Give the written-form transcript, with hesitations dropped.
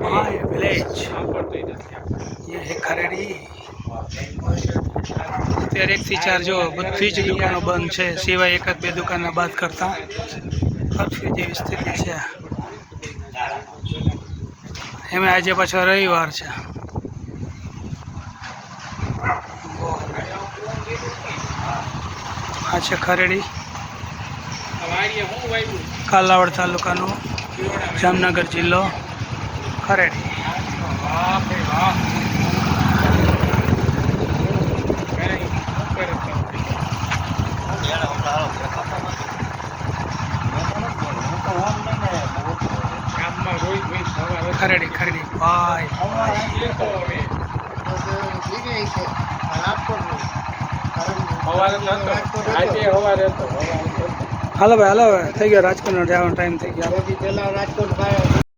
my village ये है खरेड़ी અત્યારે 1 થી 4 જો બધી જ દુકાનો બંધ છે સિવાય એકાદ બે દુકાનો બાદ કરતા કરફ્યુ જેવી સ્થિતિ છે એમાં આજે પાછો રવિવાર છે આ છે ખરેડી કાલાવડ તાલુકાનો જામનગર જિલ્લો ખરેડી खरेड़ी खरेड़ी भाई હાલો ભાઈ હાલો થઈ ગયો રાજકોટ નો જવાનો ટાઈમ થઈ ગયો